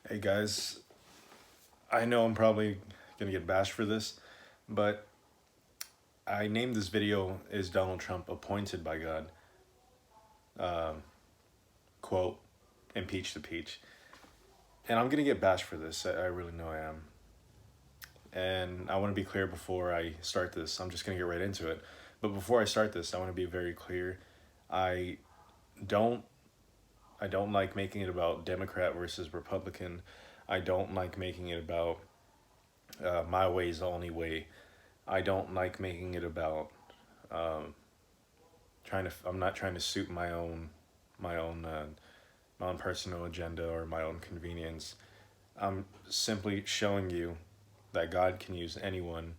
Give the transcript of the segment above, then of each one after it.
Hey guys, I know I'm probably gonna get bashed for this, but I named this video "Is Donald Trump appointed by God?" Quote, impeach the peach. And I'm gonna get bashed for this. I really know I am. And I want to be clear before I start this. I'm just gonna get right into it. But before I start this, I want to be very clear. I don't I don't like making it about Democrat versus Republican. I don't like making it about my way is the only way. I don't like making it about I'm not trying to suit my own my own personal agenda or my own convenience. I'm simply showing you that God can use anyone,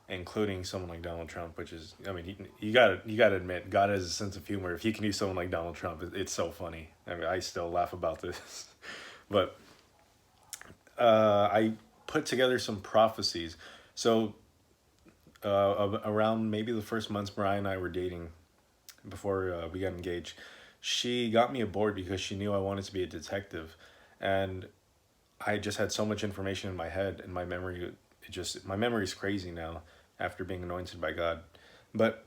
including someone like Donald Trump. Which is, I mean, you gotta admit, God has a sense of humor. If He can use someone like Donald Trump, it's so funny. I mean, I still laugh about this, but I put together some prophecies. So around maybe the first months Mariah and I were dating, before we got engaged, she got me aboard because she knew I wanted to be a detective, and I just had so much information in my head and my memory. My memory's crazy now after being anointed by God, but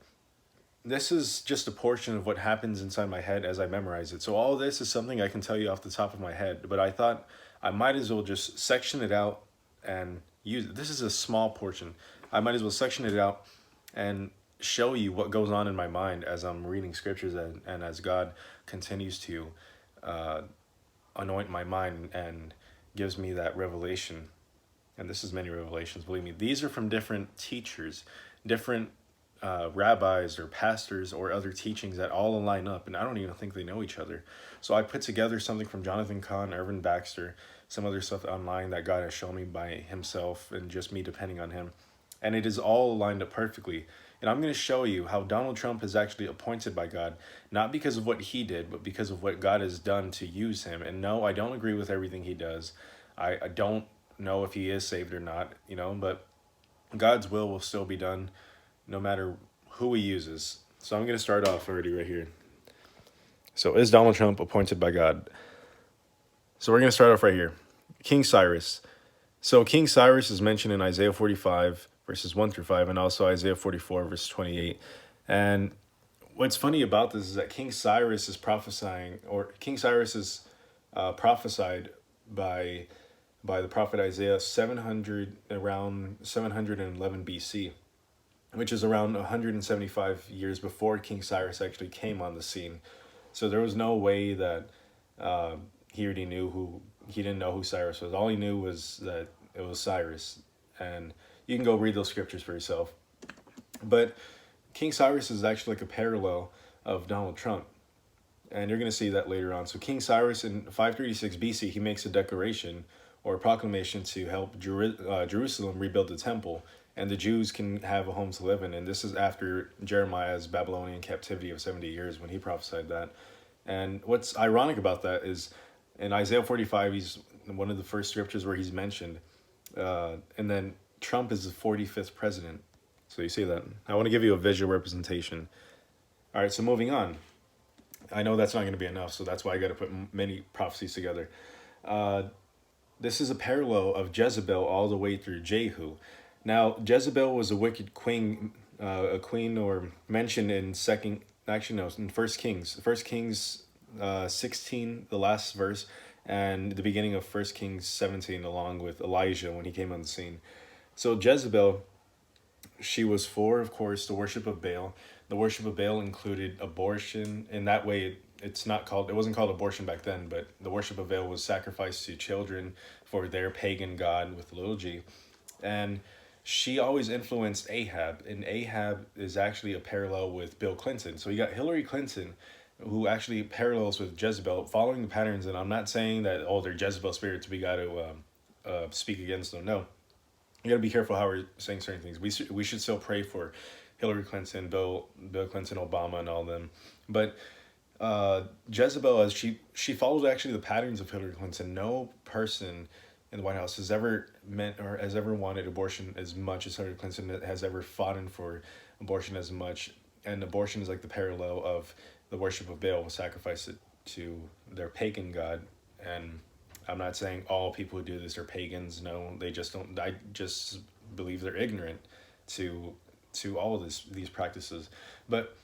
this is just a portion of what happens inside my head as I memorize it. So all this is something I can tell you off the top of my head, but I thought I might as well just section it out and use it. This is a small portion. I might as well section it out and show you what goes on in my mind as I'm reading scriptures, and as God continues to uh, anoint my mind and gives me that revelation. And this is many revelations, believe me. These are from different teachers, different rabbis or pastors or other teachings that all line up, and I don't even think they know each other. So I put together something from Jonathan Cahn, Irvin Baxter, some other stuff online that God has shown me by himself and just me depending on him. And it is all lined up perfectly. And I'm going to show you how Donald Trump is actually appointed by God, not because of what he did, but because of what God has done to use him. And no, I don't agree with everything he does. I don't know if he is saved or not, but God's will still be done no matter who he uses. So I'm going to start off already right here. So, is Donald Trump appointed by God? So we're going to start off right here. King Cyrus. So King Cyrus is mentioned in Isaiah 45 verses 1 through 5, and also Isaiah 44 verse 28. And what's funny about this is that King Cyrus is prophesying, or King Cyrus is prophesied by the prophet Isaiah 700 around 711 BC, which is around 175 years before King Cyrus actually came on the scene. So there was no way that uh, he didn't know who Cyrus was. All he knew was that it was Cyrus, and you can go read those scriptures for yourself. But King Cyrus is actually like a parallel of Donald Trump, and you're going to see that later on. So King Cyrus in 536 BC, he makes a declaration or a proclamation to help Jerusalem rebuild the temple, and the Jews can have a home to live in. And this is after Jeremiah's Babylonian captivity of 70 years when he prophesied that. And what's ironic about that is in Isaiah 45, he's one of the first scriptures where he's mentioned. And then Trump is the 45th president. So you see that. I want to give you a visual representation. All right, so moving on. I know that's not going to be enough, so that's why I got to put many prophecies together. Uh, this is a parallel of Jezebel all the way through Jehu. Now, Jezebel was a wicked queen, a queen, or mentioned in in First Kings 16, the last verse, and the beginning of First Kings 17, along with Elijah when he came on the scene. So Jezebel, she was for, of course, the worship of Baal. The worship of Baal included abortion. In that way, it wasn't called abortion back then, but the worship of Baal was sacrifice to children for their pagan god with a little g. And she always influenced Ahab, and Ahab is actually a parallel with Bill Clinton. So you got Hillary Clinton, who actually parallels with Jezebel, following the patterns. And I'm not saying that, they're Jezebel spirits, we got to speak against them. No, you got to be careful how we're saying certain things. We should still pray for Hillary Clinton, Bill Clinton, Obama, and all of them. But Jezebel, as she followed actually the patterns of Hillary Clinton. No person in the White House has ever meant or has ever wanted abortion as much as Hillary Clinton has ever fought in for abortion as much. And abortion is like the parallel of the worship of Baal, sacrifice it to their pagan god. And I'm not saying all people who do this are pagans. No, they just don't. I just believe they're ignorant to all of these practices. But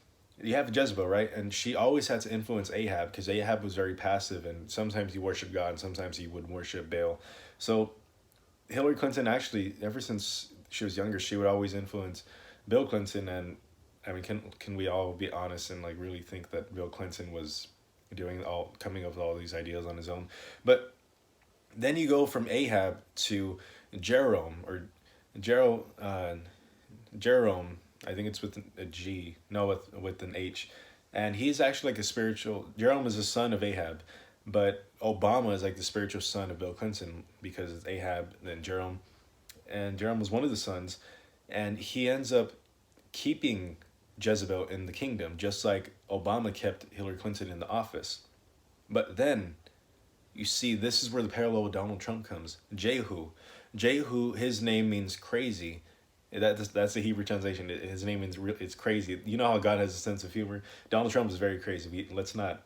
you have Jezebel, right? And she always had to influence Ahab because Ahab was very passive, and sometimes he worshiped God, and sometimes he would worship Baal. So Hillary Clinton actually, ever since she was younger, she would always influence Bill Clinton. And I mean, can we all be honest and like really think that Bill Clinton was doing all coming up with all these ideas on his own? But then you go from Ahab to Jerome or Jero Jerome. I think it's with a G. No, with an H, and he's actually like a spiritual. Jerome is the son of Ahab, but Obama is like the spiritual son of Bill Clinton because it's Ahab then Jerome, and Jerome was one of the sons, and he ends up keeping Jezebel in the kingdom, just like Obama kept Hillary Clinton in the office. But then you see, this is where the parallel with Donald Trump comes. Jehu. Jehu, his name means crazy. That's the Hebrew translation. His name means it's crazy. You know how God has a sense of humor. Donald Trump is very crazy. Let's not,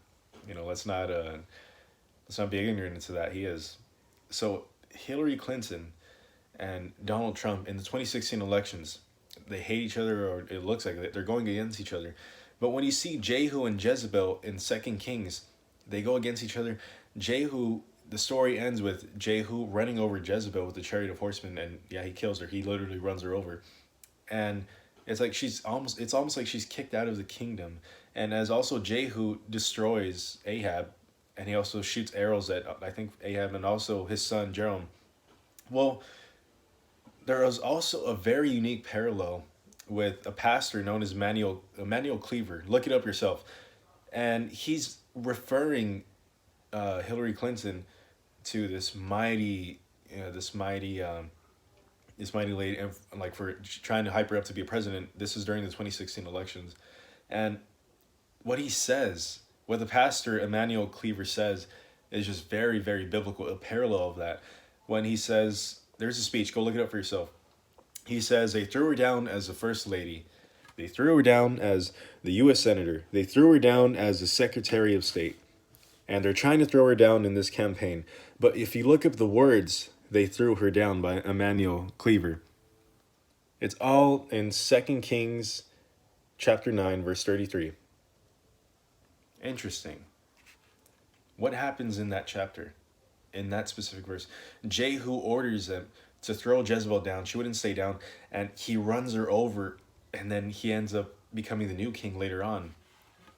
let's not be ignorant to that. He is. So Hillary Clinton and Donald Trump in the 2016 elections, they hate each other, or it looks like they're going against each other. But when you see Jehu and Jezebel in Second Kings, they go against each other. Jehu, the story ends with Jehu running over Jezebel with the chariot of horsemen, and yeah, he kills her. He literally runs her over, and it's like it's almost like she's kicked out of the kingdom. And as also Jehu destroys Ahab, and he also shoots arrows at I think Ahab and also his son Jerome. Well, there is also a very unique parallel with a pastor known as Emmanuel Cleaver. Look it up yourself, and he's referring Hillary Clinton to this mighty, this mighty lady, and like for trying to hype her up to be a president. This is during the 2016 elections, and what he says, what the pastor Emmanuel Cleaver says, is just very, very biblical. A parallel of that, when he says, "There's a speech. Go look it up for yourself." He says they threw her down as the first lady. They threw her down as the U.S. Senator. They threw her down as the Secretary of State. And they're trying to throw her down in this campaign. But if you look up the words, they threw her down by Emmanuel Cleaver. It's all in 2 Kings chapter 9, verse 33. Interesting. What happens in that chapter? In that specific verse? Jehu orders them to throw Jezebel down. She wouldn't stay down. And he runs her over. And then he ends up becoming the new king later on.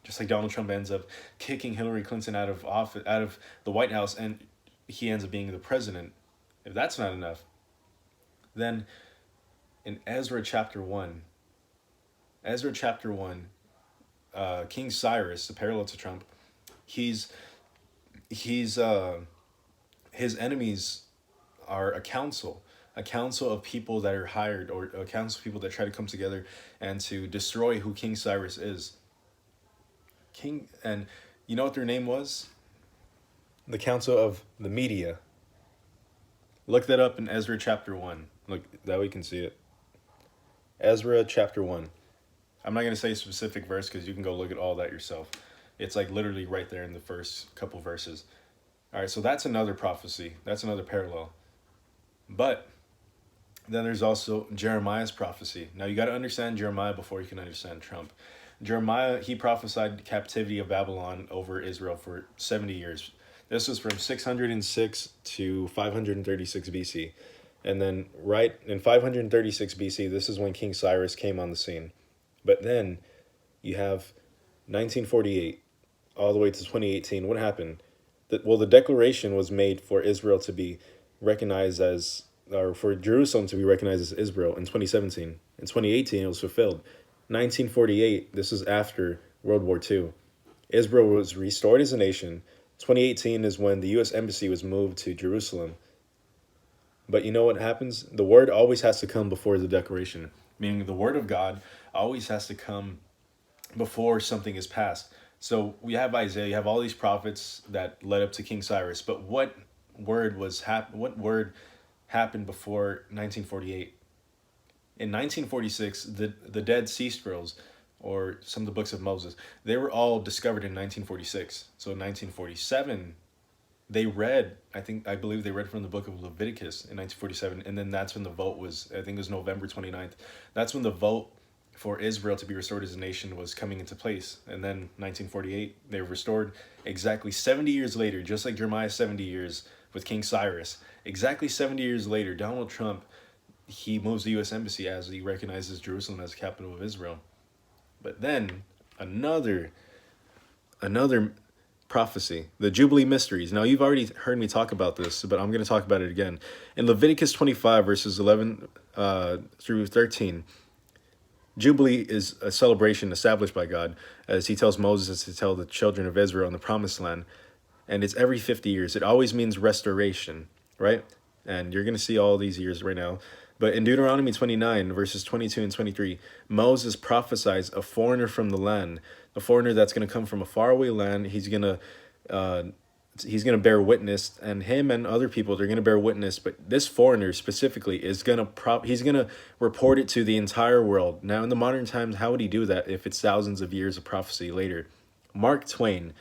Just like Donald Trump ends up kicking Hillary Clinton out of office, out of the White House, and he ends up being the president. If that's not enough, then in Ezra chapter 1, King Cyrus, the parallel to Trump, he's his enemies are a council of people that are hired, or a council of people that try to come together and to destroy who King Cyrus is. And you know what their name was? The Council of the Media. Look that up in Ezra chapter 1. Look, that way you can see it. Ezra chapter 1. I'm not going to say a specific verse because you can go look at all that yourself. It's like literally right there in the first couple verses. All right, so that's another prophecy. That's another parallel. But then there's also Jeremiah's prophecy. Now you got to understand Jeremiah before you can understand Trump. Jeremiah, he prophesied captivity of Babylon over Israel for 70 years. This was from 606 to 536 BC. And then right in 536 BC, this is when King Cyrus came on the scene. But then you have 1948 all the way to 2018. What happened? The declaration was made for Israel to be recognized as, or for Jerusalem to be recognized as Israel in 2017. In 2018, it was fulfilled. 1948, this is after World War II. Israel was restored as a nation. 2018 is when the U.S. Embassy was moved to Jerusalem. But you know what happens? The word always has to come before the declaration, meaning the word of God always has to come before something is passed. So we have Isaiah, you have all these prophets that led up to King Cyrus, but what word happened before 1948? In 1946, the Dead Sea Scrolls, or some of the books of Moses, they were all discovered in 1946. So in 1947, I believe they read from the book of Leviticus in 1947, and then that's when the vote was, I think it was November 29th. That's when the vote for Israel to be restored as a nation was coming into place. And then 1948, they were restored exactly 70 years later, just like Jeremiah's 70 years with King Cyrus. Exactly 70 years later, Donald Trump, he moves the U.S. Embassy as he recognizes Jerusalem as the capital of Israel. But then another prophecy, the Jubilee mysteries. Now, you've already heard me talk about this, but I'm going to talk about it again. In Leviticus 25, verses 11 through 13, Jubilee is a celebration established by God, as he tells Moses to tell the children of Israel in the promised land. And it's every 50 years. It always means restoration, right? And you're going to see all these years right now. But in Deuteronomy 29, verses 22 and 23, Moses prophesies a foreigner from the land, a foreigner that's going to come from a faraway land. He's going to bear witness, and him and other people, they're going to bear witness. But this foreigner specifically is going to he's going to report it to the entire world. Now, in the modern times, how would he do that if it's thousands of years of prophecy later? Mark Twain,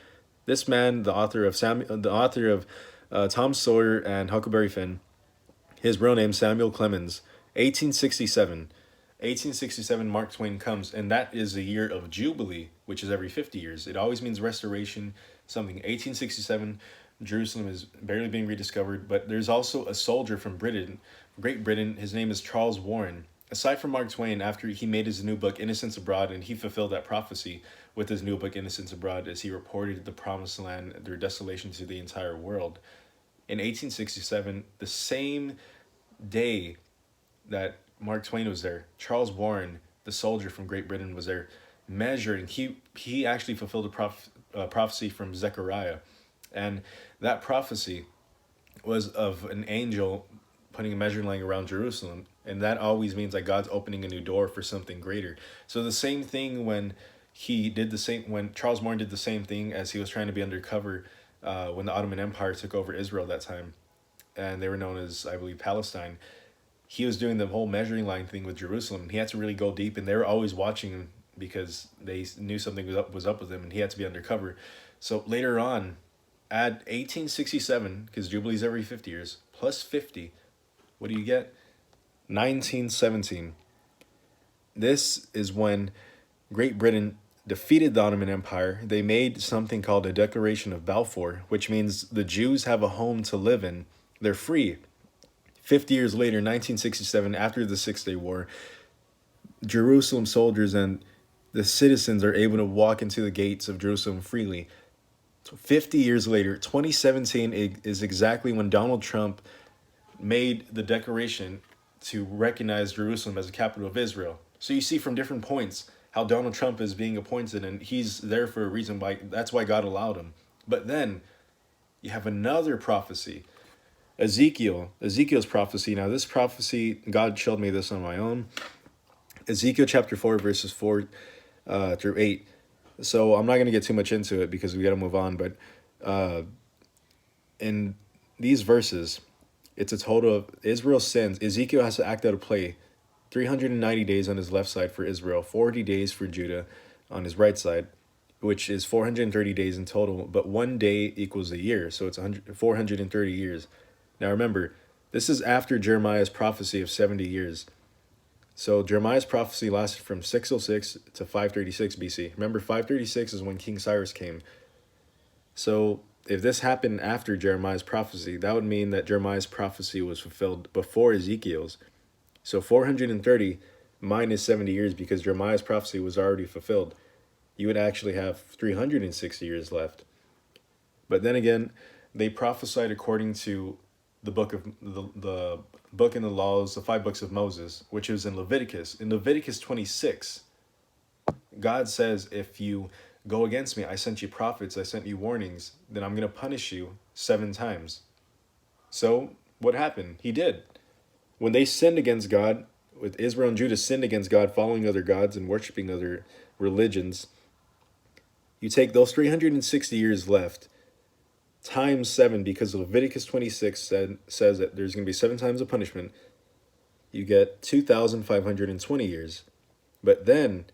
this man, the author of Tom Sawyer and Huckleberry Finn, his real name Samuel Clemens, 1867. 1867, Mark Twain comes, and that is the year of Jubilee, which is every 50 years. It always means restoration, something. 1867, Jerusalem is barely being rediscovered, but there's also a soldier from Great Britain. His name is Charles Warren. Aside from Mark Twain, after he made his new book, Innocents Abroad, and he fulfilled that prophecy with his new book, Innocents Abroad, as he reported the promised land, their desolation to the entire world. In 1867, the same day that Mark Twain was there, Charles Warren, the soldier from Great Britain, was there measuring. He actually fulfilled a prophecy from Zechariah. And that prophecy was of an angel putting a measuring line around Jerusalem. And that always means that God's opening a new door for something greater. So the same thing when Charles Warren did the same thing as he was trying to be undercover when the Ottoman Empire took over Israel that time. And they were known as, I believe, Palestine. He was doing the whole measuring line thing with Jerusalem. He had to really go deep, and they were always watching him because they knew something was up with him, and he had to be undercover. So later on, add 1867, because Jubilee's every 50 years, plus 50. What do you get? 1917. This is when Great Britain defeated the Ottoman Empire. They made something called a Declaration of Balfour, which means the Jews have a home to live in. They're free. 50 years later, 1967, after the Six-Day War, Jerusalem soldiers and the citizens are able to walk into the gates of Jerusalem freely. So 50 years later, 2017 is exactly when Donald Trump made the declaration to recognize Jerusalem as the capital of Israel. So you see from different points how Donald Trump is being appointed, and he's there for a reason. That's why God allowed him. But then you have another prophecy. Ezekiel's prophecy. Now, this prophecy, God showed me this on my own. Ezekiel chapter 4, verses 4 through 8. So I'm not going to get too much into it because we got to move on. But in these verses, it's a total of Israel's sins. Ezekiel has to act out a play. 390 days on his left side for Israel, 40 days for Judah on his right side, which is 430 days in total. But one day equals a year, so it's 430 years. Now remember, this is after Jeremiah's prophecy of 70 years. So Jeremiah's prophecy lasted from 606 to 536 BC. Remember, 536 is when King Cyrus came. So if this happened after Jeremiah's prophecy, that would mean that Jeremiah's prophecy was fulfilled before Ezekiel's. So 430 minus 70 years, because Jeremiah's prophecy was already fulfilled, you would actually have 360 years left. But then again, they prophesied according to the book and the laws, the 5 books of Moses, which is in Leviticus. In Leviticus 26, God says, if you go against me, I sent you prophets, I sent you warnings, then I'm going to punish you 7 times. So what happened? He did. When they sinned against God, with Israel and Judah sinned against God, following other gods and worshiping other religions, you take those 360 years left, times 7, because Leviticus 26 says that there's going to be 7 times of punishment, you get 2,520 years. But then,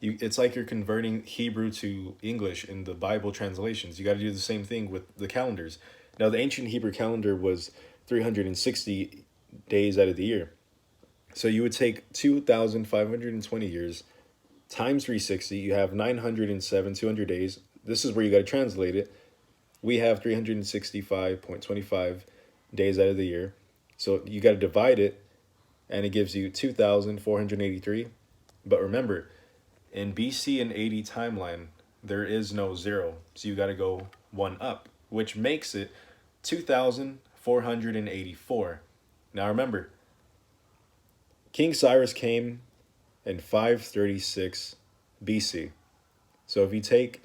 it's like you're converting Hebrew to English in the Bible translations. You got to do the same thing with the calendars. Now, the ancient Hebrew calendar was 360 days out of the year. So you would take 2,520 years times 360. You have 907, 200 days. This is where you got to translate it. We have 365.25 days out of the year. So you got to divide it, and it gives you 2,483. But remember, in BC and AD timeline, there is no zero. So you got to go one up, which makes it 2,484. Now remember, King Cyrus came in 536 BC. So if you take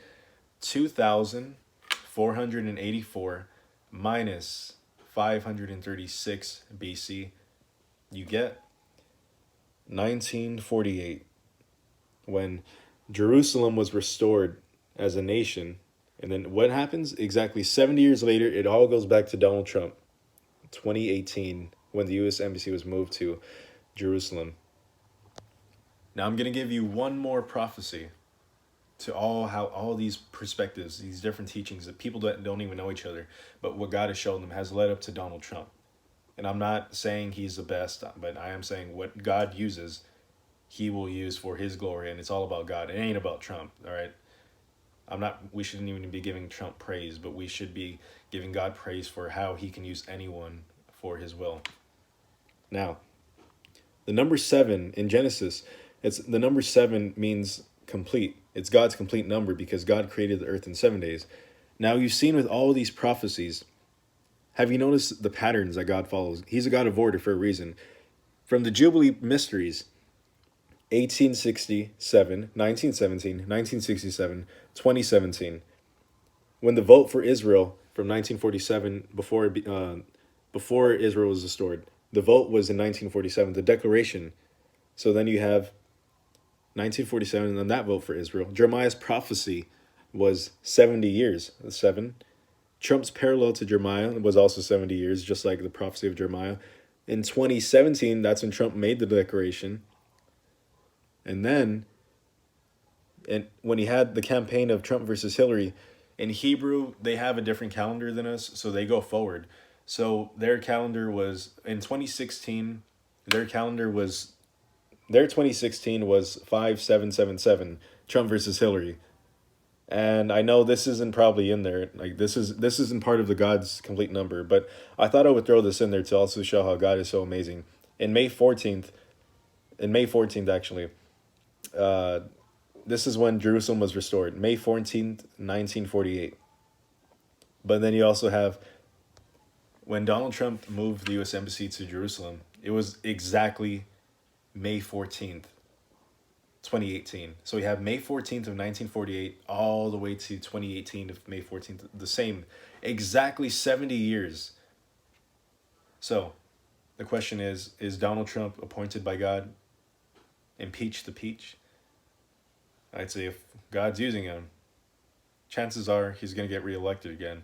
2,484 minus 536 BC, you get 1948, when Jerusalem was restored as a nation. And then what happens? Exactly 70 years later, it all goes back to Donald Trump, 2018, when the U.S. Embassy was moved to Jerusalem. Now I'm going to give you one more prophecy to all these perspectives, these different teachings that people that don't even know each other, but what God has shown them has led up to Donald Trump. And I'm not saying he's the best, but I am saying what God uses, he will use for his glory, and it's all about God. It ain't about Trump, all right? We shouldn't even be giving Trump praise, but we should be giving God praise for how he can use anyone for his will. Now, the number 7 in Genesis, the number 7 means complete. It's God's complete number because God created the earth in 7 days. Now you've seen with all these prophecies, have you noticed the patterns that God follows? He's a God of order for a reason. From the Jubilee mysteries, 1867, 1917, 1967, 2017. When the vote for Israel from 1947, before Israel was restored, the vote was in 1947, the declaration. So then you have 1947, and then that vote for Israel. Jeremiah's prophecy was 70 years, 7. Trump's parallel to Jeremiah was also 70 years, just like the prophecy of Jeremiah. In 2017, that's when Trump made the declaration. And then, when he had the campaign of Trump versus Hillary, in Hebrew, they have a different calendar than us, so they go forward. So their calendar was, in 2016, their 2016 was 5777, Trump versus Hillary. And I know this isn't probably in there. Like this isn't part of the God's complete number, but I thought I would throw this in there to also show how God is so amazing. May 14th actually, this is when Jerusalem was restored, May 14th, 1948. But then you also have when Donald Trump moved the U.S. Embassy to Jerusalem, it was exactly May 14th, 2018. So we have May 14th of 1948 all the way to 2018 of May 14th, the same, exactly 70 years. So the question is Donald Trump appointed by God? Impeach the peach? I'd say if God's using him, chances are he's going to get reelected again.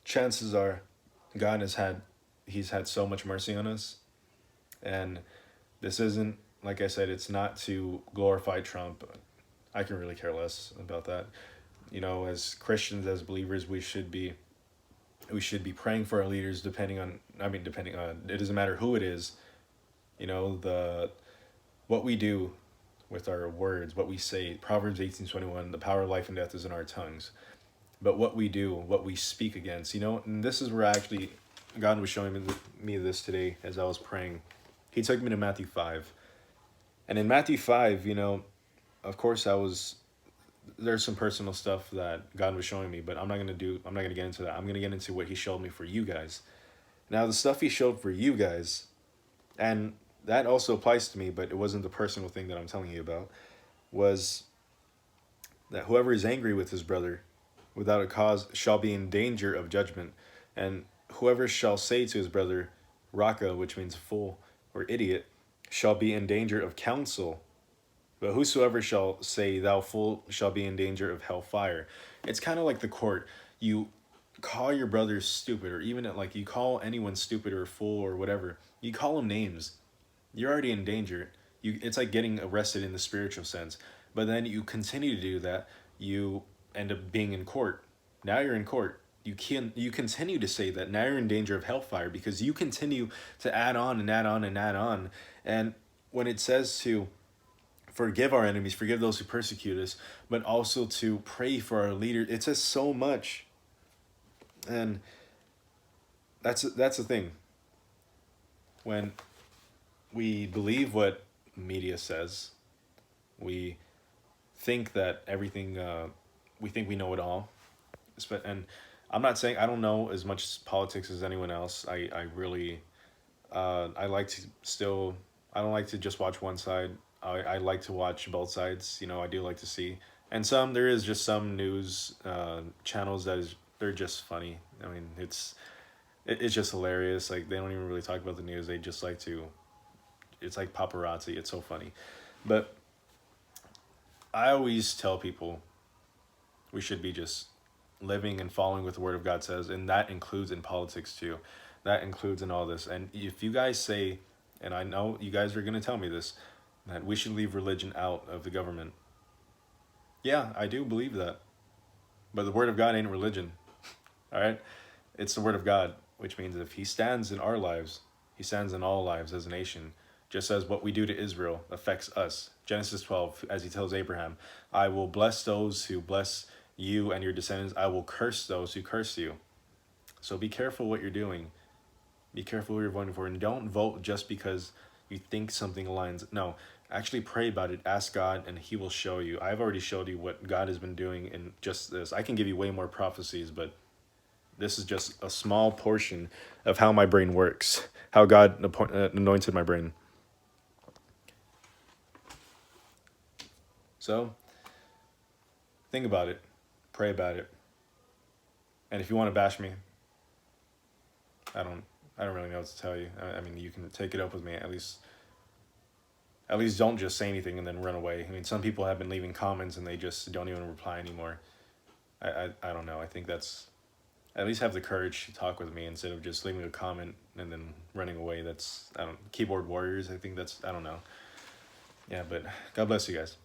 Chances are he's had so much mercy on us. And this isn't, like I said, it's not to glorify Trump. I can really care less about that. You know, as Christians, as believers, we should be praying for our leaders, it doesn't matter who it is. You know, what we do with our words, what we say, Proverbs 18:21, the power of life and death is in our tongues. But what we do, what we speak against, you know, and this is where actually God was showing me this today as I was praying. He took me to Matthew 5. And in Matthew 5, you know, of course there's some personal stuff that God was showing me, but I'm not going to get into that. I'm going to get into what he showed me for you guys. Now, the stuff he showed for you guys, and that also applies to me, but it wasn't the personal thing that I'm telling you about, was that whoever is angry with his brother without a cause shall be in danger of judgment. And whoever shall say to his brother, Raka, which means fool or idiot, shall be in danger of counsel. But whosoever shall say, thou fool, shall be in danger of hellfire. It's kind of like the court. You call your brother stupid, or even like you call anyone stupid or fool or whatever. You call them names. You're already in danger. It's like getting arrested in the spiritual sense. But then you continue to do that, you end up being in court. Now you're in court. you continue to say that now you're in danger of hellfire because you continue to add on and add on and add on. And when it says to forgive our enemies, forgive those who persecute us, but also to pray for our leaders, it says so much. And that's the thing. When we believe what media says, we think that everything, we think we know it all. And I'm not saying I don't know as much politics as anyone else. I really, I like to still, I don't like to just watch one side. I like to watch both sides. You know, I do like to see. And there is just some news channels they're just funny. I mean, it's just hilarious. Like, they don't even really talk about the news. They just like to, it's like paparazzi. It's so funny. But I always tell people we should be just living and following what the Word of God says, and that includes in politics too. That includes in all this. And if you guys say, and I know you guys are going to tell me this, that we should leave religion out of the government. Yeah, I do believe that. But the Word of God ain't religion. All right? It's the Word of God, which means if He stands in our lives, He stands in all lives as a nation. Just as what we do to Israel affects us. Genesis 12, as He tells Abraham, I will bless those who bless you and your descendants. I will curse those who curse you. So be careful what you're doing. Be careful who you're voting for. And don't vote just because you think something aligns. No, actually pray about it. Ask God and He will show you. I've already showed you what God has been doing in just this. I can give you way more prophecies, but this is just a small portion of how my brain works. How God anointed my brain. So, think about it. Pray about it. And if you want to bash me, I don't really know what to tell you. I mean, you can take it up with me. At least don't just say anything and then run away. I mean, some people have been leaving comments and they just don't even reply anymore. I don't know. I think that's, at least have the courage to talk with me instead of just leaving a comment and then running away. That's, keyboard warriors. I think that's, I don't know. Yeah, but God bless you guys.